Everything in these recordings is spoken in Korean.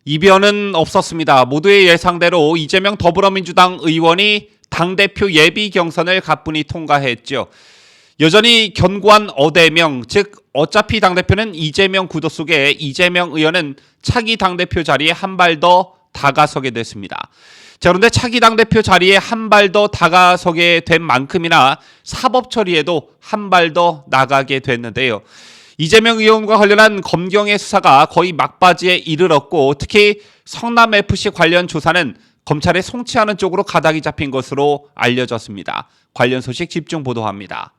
이변은 없었습니다. 모두의 예상대로 이재명 더불어민주당 의원이 당대표 예비 경선을 가뿐히 통과했죠. 여전히 견고한 어대명, 즉 어차피 당대표는 이재명 구도 속에 이재명 의원은 차기 당대표 자리에 한 발 더 다가서게 됐습니다. 자, 그런데 차기 당대표 자리에 한 발 더 다가서게 된 만큼이나 사법 처리에도 한 발 더 나가게 됐는데요. 이재명 의원과 관련한 검경의 수사가 거의 막바지에 이르렀고, 특히 성남FC 관련 조사는 검찰의 송치하는 쪽으로 가닥이 잡힌 것으로 알려졌습니다. 관련 소식 집중 보도합니다.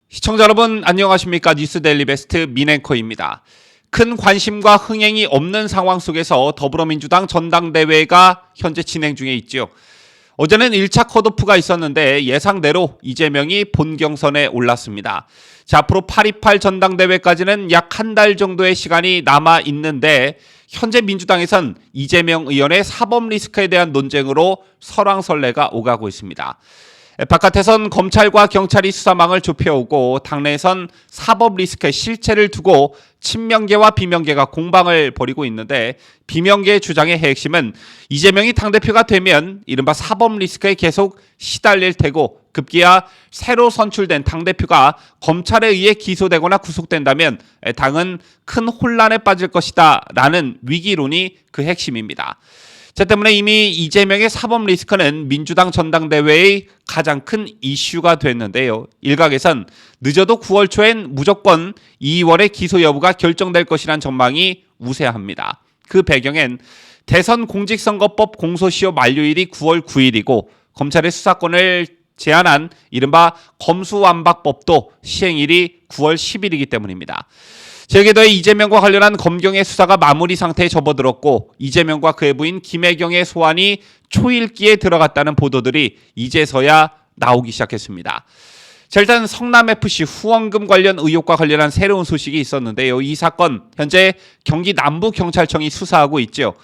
시청자 여러분 안녕하십니까? 뉴스데일리 베스트 민앵커입니다. 큰 관심과 흥행이 없는 상황 속에서 더불어민주당 전당대회가 현재 진행 중에 있죠. 어제는 1차 컷오프가 있었는데 예상대로 이재명이 본경선에 올랐습니다. 자, 앞으로 8.28 전당대회까지는 약 한 달 정도의 시간이 남아 있는데 현재 민주당에선 이재명 의원의 사법 리스크에 대한 논쟁으로 설왕설래가 오가고 있습니다. 바깥에선 검찰과 경찰이 수사망을 좁혀오고 당내에선 사법 리스크의 실체를 두고 친명계와 비명계가 공방을 벌이고 있는데, 비명계의 주장의 핵심은 이재명이 당대표가 되면 이른바 사법 리스크에 계속 시달릴 테고, 급기야 새로 선출된 당대표가 검찰에 의해 기소되거나 구속된다면 당은 큰 혼란에 빠질 것이다 라는 위기론이 그 핵심입니다. 자, 때문에 이미 이재명의 사법 리스크는 민주당 전당대회의 가장 큰 이슈가 됐는데요. 일각에선 늦어도 9월 초엔 무조건 2월의 기소 여부가 결정될 것이란 전망이 우세합니다. 그 배경엔 대선 공직선거법 공소시효 만료일이 9월 9일이고 검찰의 수사권을 제한한 이른바 검수완박법도 시행일이 9월 10일이기 때문입니다. 여기에 더해 이재명과 관련한 검경의 수사가 마무리 상태에 접어들었고, 이재명과 그의 부인 김혜경의 소환이 초읽기에 들어갔다는 보도들이 이제서야 나오기 시작했습니다. 자, 일단 성남FC 후원금 관련 의혹과 관련한 새로운 소식이 있었는데요. 이 사건 현재 경기 남부경찰청이 수사하고 있죠.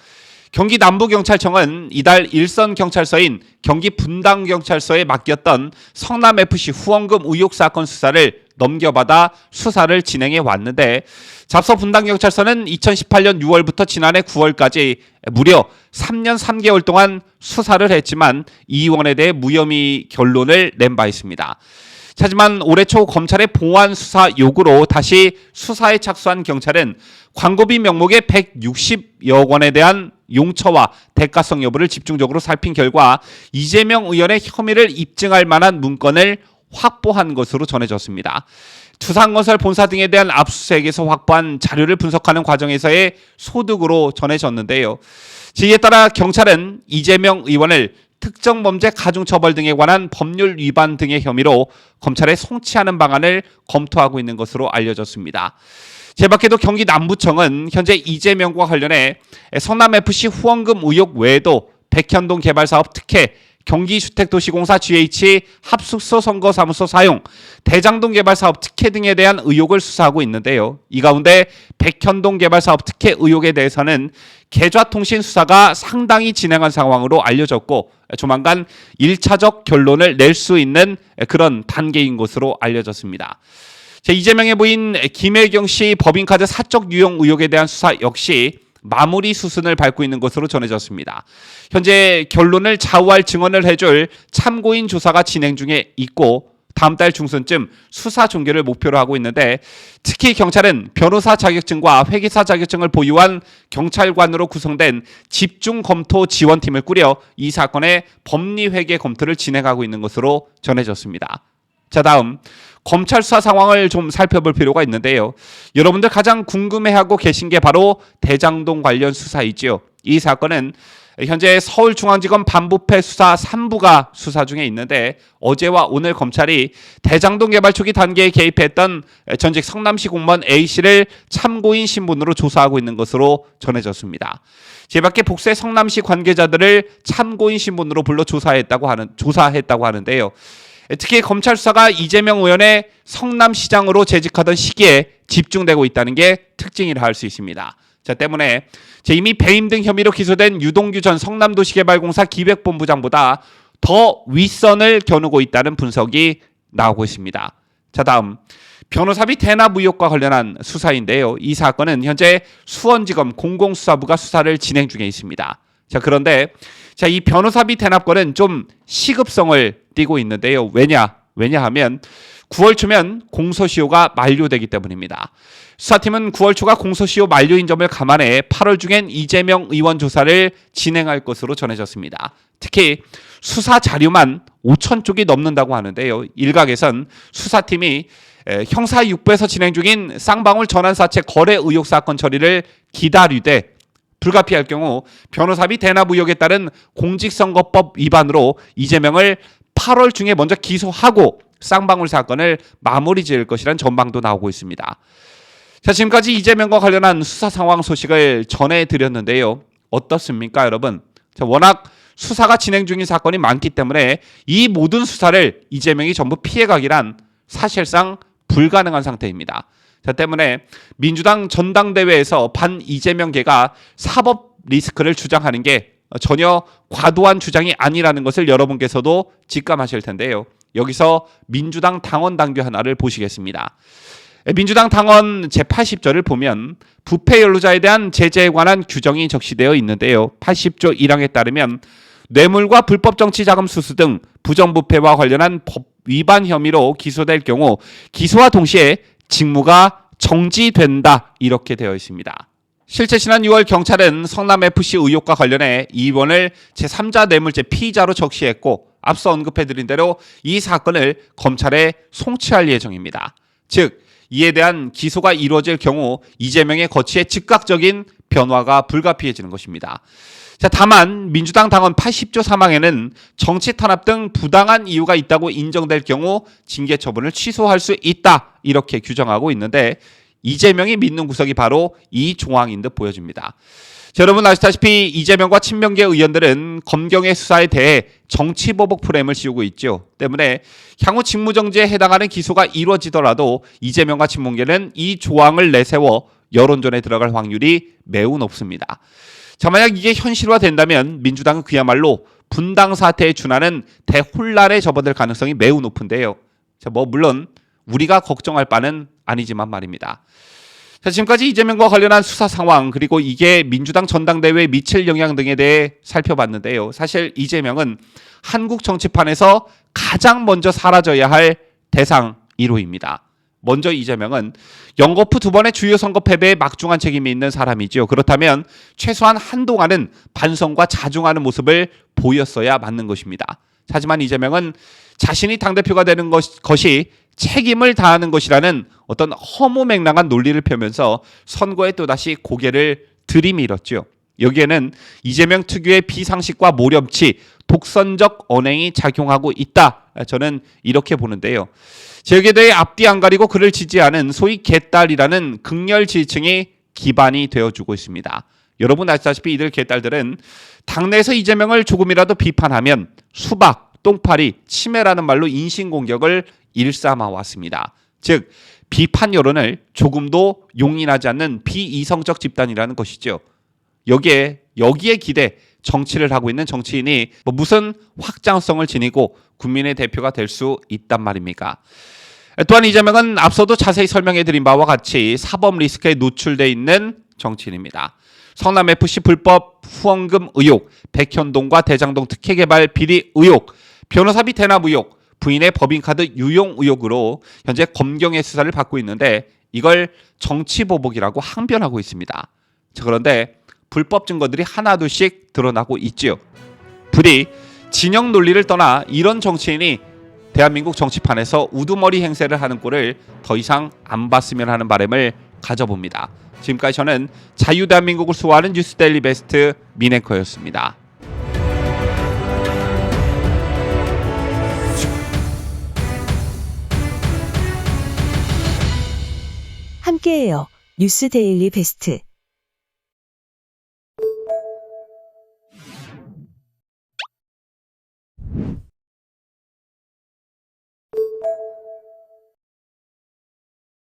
경기 남부경찰청은 이달 일선경찰서인 경기 분당경찰서에 맡겼던 성남FC 후원금 의혹 사건 수사를 넘겨받아 수사를 진행해 왔는데, 잡서 분당경찰서는 2018년 6월부터 지난해 9월까지 무려 3년 3개월 동안 수사를 했지만 이원에 대해 무혐의 결론을 낸 바 있습니다. 하지만 올해 초 검찰의 보완 수사 요구로 다시 수사에 착수한 경찰은 광고비 명목의 160여 원에 대한 용처와 대가성 여부를 집중적으로 살핀 결과 이재명 의원의 혐의를 입증할 만한 문건을 확보한 것으로 전해졌습니다. 두산건설 본사 등에 대한 압수수색에서 확보한 자료를 분석하는 과정에서의 소득으로 전해졌는데요. 이에 따라 경찰은 이재명 의원을 특정범죄 가중처벌 등에 관한 법률 위반 등의 혐의로 검찰에 송치하는 방안을 검토하고 있는 것으로 알려졌습니다. 제밖에도 경기 남부청은 현재 이재명과 관련해 성남FC 후원금 의혹 외에도 백현동 개발사업 특혜, 경기주택도시공사 GH 합숙소 선거사무소 사용, 대장동 개발사업 특혜 등에 대한 의혹을 수사하고 있는데요. 이 가운데 백현동 개발사업 특혜 의혹에 대해서는 계좌통신 수사가 상당히 진행한 상황으로 알려졌고, 조만간 1차적 결론을 낼 수 있는 그런 단계인 것으로 알려졌습니다. 이재명의 부인 김혜경 씨 법인카드 사적 유용 의혹에 대한 수사 역시 마무리 수순을 밟고 있는 것으로 전해졌습니다. 현재 결론을 좌우할 증언을 해줄 참고인 조사가 진행 중에 있고, 다음 달 중순쯤 수사 종결을 목표로 하고 있는데, 특히 경찰은 변호사 자격증과 회계사 자격증을 보유한 경찰관으로 구성된 집중검토 지원팀을 꾸려 이 사건의 법리회계 검토를 진행하고 있는 것으로 전해졌습니다. 자, 다음 검찰 수사 상황을 좀 살펴볼 필요가 있는데요. 여러분들 가장 궁금해하고 계신 게 바로 대장동 관련 수사이지요. 이 사건은 현재 서울중앙지검 반부패 수사 3부가 수사 중에 있는데, 어제와 오늘 검찰이 대장동 개발 초기 단계에 개입했던 전직 성남시 공무원 A씨를 참고인 신분으로 조사하고 있는 것으로 전해졌습니다. 제밖에 복수의 성남시 관계자들을 참고인 신분으로 불러 조사했다고 하는데요. 특히 검찰 수사가 이재명 의원의 성남시장으로 재직하던 시기에 집중되고 있다는 게 특징이라 할 수 있습니다. 자, 때문에 이미 배임 등 혐의로 기소된 유동규 전 성남도시개발공사 기획본부장보다 더 윗선을 겨누고 있다는 분석이 나오고 있습니다. 자, 다음 변호사비 대납 의혹과 관련한 수사인데요. 이 사건은 현재 수원지검 공공수사부가 수사를 진행 중에 있습니다. 자, 그런데 이 변호사비 대납건은 좀 시급성을 띠고 있는데요. 왜냐하면 9월 초면 공소시효가 만료되기 때문입니다. 수사팀은 9월 초가 공소시효 만료인 점을 감안해 8월 중엔 이재명 의원 조사를 진행할 것으로 전해졌습니다. 특히 수사 자료만 5천 쪽이 넘는다고 하는데요. 일각에선 수사팀이 형사 6부에서 진행 중인 쌍방울 전환사채 거래 의혹 사건 처리를 기다리되 불가피할 경우 변호사비 대납 의혹에 따른 공직선거법 위반으로 이재명을 8월 중에 먼저 기소하고 쌍방울 사건을 마무리 지을 것이라는 전망도 나오고 있습니다. 자, 지금까지 이재명과 관련한 수사 상황 소식을 전해드렸는데요. 어떻습니까, 여러분? 자, 워낙 수사가 진행 중인 사건이 많기 때문에 이 모든 수사를 이재명이 전부 피해가기란 사실상 불가능한 상태입니다. 자, 때문에 민주당 전당대회에서 반 이재명계가 사법 리스크를 주장하는 게 전혀 과도한 주장이 아니라는 것을 여러분께서도 직감하실 텐데요. 여기서 민주당 당원 당규 하나를 보시겠습니다. 민주당 당원 제80조를 보면 부패 연루자에 대한 제재에 관한 규정이 적시되어 있는데요. 80조 1항에 따르면 뇌물과 불법 정치 자금 수수 등 부정부패와 관련한 법 위반 혐의로 기소될 경우 기소와 동시에 직무가 정지된다, 이렇게 되어 있습니다. 실제 지난 6월 경찰은 성남FC 의혹과 관련해 이 의원을 제3자 뇌물죄 피의자로 적시했고 앞서 언급해드린 대로 이 사건을 검찰에 송치할 예정입니다. 즉 이에 대한 기소가 이루어질 경우 이재명의 거취에 즉각적인 변화가 불가피해지는 것입니다. 자, 다만 민주당 당원 80조 3항에는 정치 탄압 등 부당한 이유가 있다고 인정될 경우 징계 처분을 취소할 수 있다, 이렇게 규정하고 있는데 이재명이 믿는 구석이 바로 이 조항인 듯 보여집니다. 자, 여러분 아시다시피 이재명과 친명계 의원들은 검경의 수사에 대해 정치보복 프레임을 씌우고 있죠. 때문에 향후 직무정지에 해당하는 기소가 이루어지더라도 이재명과 친문계는 이 조항을 내세워 여론전에 들어갈 확률이 매우 높습니다. 자, 만약 이게 현실화된다면 민주당은 그야말로 분당 사태에 준하는 대혼란에 접어들 가능성이 매우 높은데요. 자, 물론 우리가 걱정할 바는 아니지만 말입니다. 자, 지금까지 이재명과 관련한 수사 상황 그리고 이게 민주당 전당대회에 미칠 영향 등에 대해 살펴봤는데요. 사실 이재명은 한국 정치판에서 가장 먼저 사라져야 할 대상 1호입니다. 먼저 이재명은 연거푸 2번의 주요 선거 패배에 막중한 책임이 있는 사람이죠. 그렇다면 최소한 한동안은 반성과 자중하는 모습을 보였어야 맞는 것입니다. 하지만 이재명은 자신이 당대표가 되는 것이 책임을 다하는 것이라는 어떤 허무맹랑한 논리를 펴면서 선거에 또다시 고개를 들이밀었죠. 여기에는 이재명 특유의 비상식과 모렴치, 독선적 언행이 작용하고 있다. 저는 이렇게 보는데요. 여기에 대해 앞뒤 안 가리고 그를 지지하는 소위 개딸이라는 극렬 지지층이 기반이 되어주고 있습니다. 여러분 아시다시피 이들 개딸들은 당내에서 이재명을 조금이라도 비판하면 수박, 똥파리, 치매라는 말로 인신공격을 일삼아 왔습니다. 즉 비판 여론을 조금도 용인하지 않는 비이성적 집단이라는 것이죠. 여기에 기대 정치를 하고 있는 정치인이 무슨 확장성을 지니고 국민의 대표가 될 수 있단 말입니까? 또한 이재명은 앞서도 자세히 설명해드린 바와 같이 사법 리스크에 노출되어 있는 정치인입니다. 성남FC 불법 후원금 의혹, 백현동과 대장동 특혜개발 비리 의혹, 변호사비 대납 의혹, 부인의 법인카드 유용 의혹으로 현재 검경의 수사를 받고 있는데 이걸 정치보복이라고 항변하고 있습니다. 자, 그런데 불법 증거들이 하나둘씩 드러나고 있지요. 부디 진영 논리를 떠나 이런 정치인이 대한민국 정치판에서 우두머리 행세를 하는 꼴을 더 이상 안 봤으면 하는 바람을 가져봅니다. 지금까지 저는 자유대한민국을 수호하는 뉴스데일리 베스트 민앵커였습니다. 함께해요. 뉴스데일리 베스트.